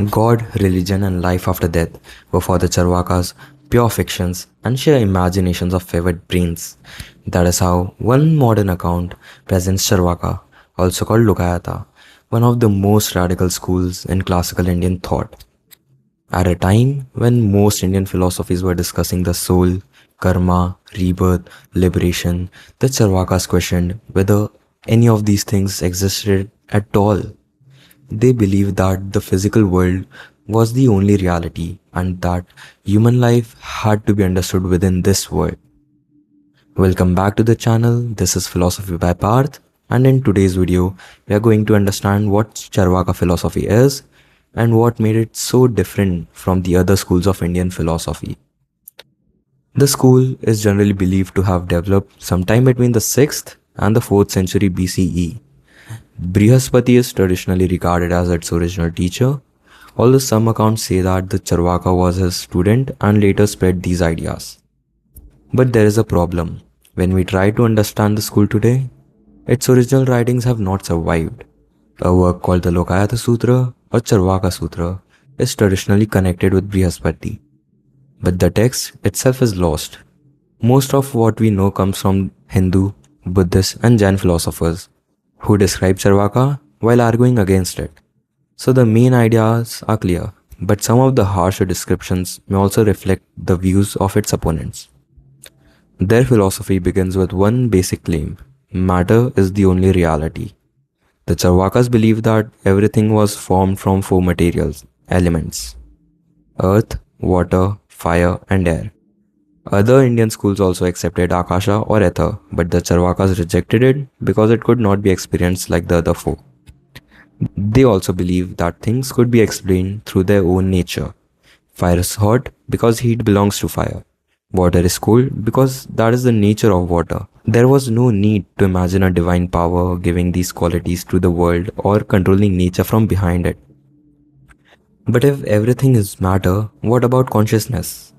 God, religion, and life after death were for the Charvakas pure fictions and sheer imaginations of favored brains. That is how one modern account presents Charvaka, also called Lokayata, one of the most radical schools in classical Indian thought. At a time when most Indian philosophies were discussing the soul, karma, rebirth, liberation, the Charvakas questioned whether any of these things existed at all. They believed that the physical world was the only reality and that human life had to be understood within this world. Welcome back to the channel. This is Philosophy by Parth, and in today's video, we are going to understand what Charvaka philosophy is and what made it so different from the other schools of Indian philosophy. The school is generally believed to have developed sometime between the 6th and the 4th century BCE. Brihaspati is traditionally regarded as its original teacher, although some accounts say that the Charvaka was his student and later spread these ideas. But there is a problem. When we try to understand the school today, its original writings have not survived. A work called the Lokayata Sutra or Charvaka Sutra is traditionally connected with Brihaspati, but the text itself is lost. Most of what we know comes from Hindu, Buddhist, and Jain philosophers who describe Charvaka while arguing against it. So the main ideas are clear, but some of the harsher descriptions may also reflect the views of its opponents. Their philosophy begins with one basic claim: matter is the only reality. The Charvakas believe that everything was formed from four materials, elements: earth, water, fire, and air. Other Indian schools also accepted Akasha or ether, but the Charvakas rejected it because it could not be experienced like the other four. They also believed that things could be explained through their own nature. Fire is hot because heat belongs to fire. Water is cold because that is the nature of water. There was no need to imagine a divine power giving these qualities to the world or controlling nature from behind it. But if everything is matter, what about consciousness?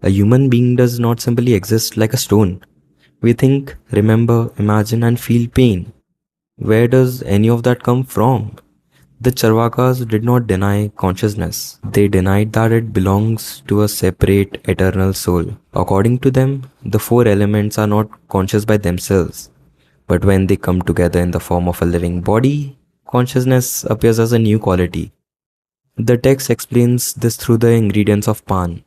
A human being does not simply exist like a stone. We think, remember, imagine, and feel pain. Where does any of that come from? The Charvakas did not deny consciousness. They denied that it belongs to a separate, eternal soul. According to them, the four elements are not conscious by themselves. But when they come together in the form of a living body, consciousness appears as a new quality. The text explains this through the ingredients of pan.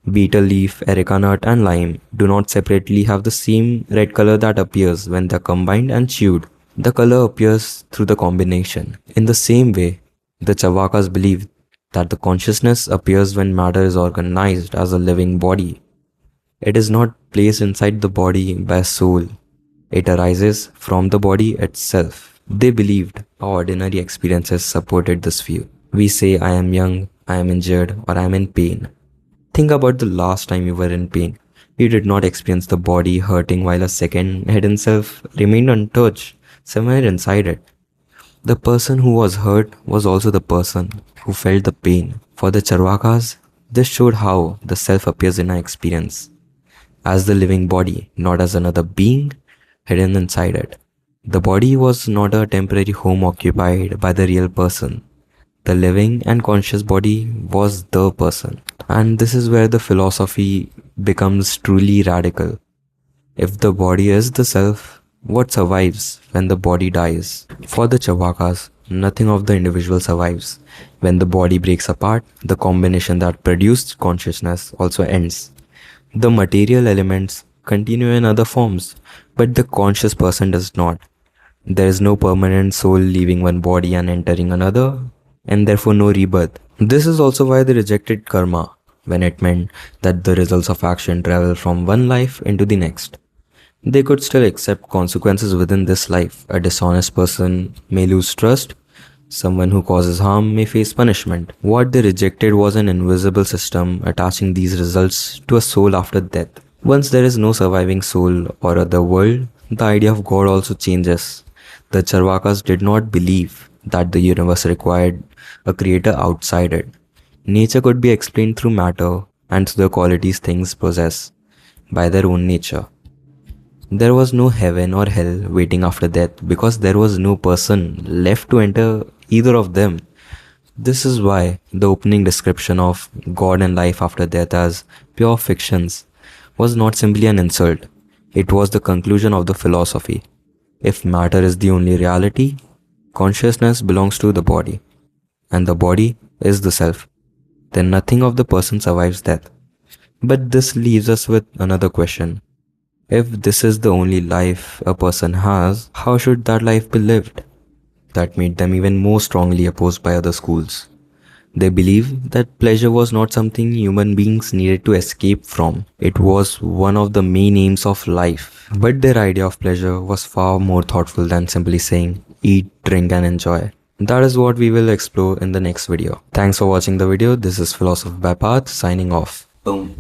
Betel leaf, areca nut, and lime do not separately have the same red color that appears when they are combined and chewed. The color appears through the combination. In the same way, the Charvakas believe that the consciousness appears when matter is organized as a living body. It is not placed inside the body by a soul. It arises from the body itself. They believed our ordinary experiences supported this view. We say, I am young, I am injured, or I am in pain. Think about the last time you were in pain. You did not experience the body hurting while a second hidden self remained untouched somewhere inside it. The person who was hurt was also the person who felt the pain. For the Charvakas, this showed how the self appears in our experience as the living body, not as another being hidden inside it. The body was not a temporary home occupied by the real person. The living and conscious body was the person. And this is where the philosophy becomes truly radical. If the body is the self, what survives when the body dies? For the Charvakas, nothing of the individual survives. When the body breaks apart, the combination that produced consciousness also ends. The material elements continue in other forms, but the conscious person does not. There is no permanent soul leaving one body and entering another, and therefore no rebirth. This is also why they rejected karma, when it meant that the results of action travel from one life into the next. They could still accept consequences within this life. A dishonest person may lose trust. Someone who causes harm may face punishment. What they rejected was an invisible system attaching these results to a soul after death. Once there is no surviving soul or other world, the idea of God also changes. The Charvakas did not believe that the universe required a creator outside it. Nature could be explained through matter and through the qualities things possess by their own nature. There was no heaven or hell waiting after death because there was no person left to enter either of them. This is why the opening description of God and life after death as pure fictions was not simply an insult, it was the conclusion of the philosophy. If matter is the only reality, consciousness belongs to the body, and the body is the self, then nothing of the person survives death. But this leaves us with another question. If this is the only life a person has, how should that life be lived? That made them even more strongly opposed by other schools. They believed that pleasure was not something human beings needed to escape from. It was one of the main aims of life. But their idea of pleasure was far more thoughtful than simply saying, eat, drink and enjoy. That is what we will explore in the next video. Thanks for watching the video. This is Philosophy by Path signing off. Boom.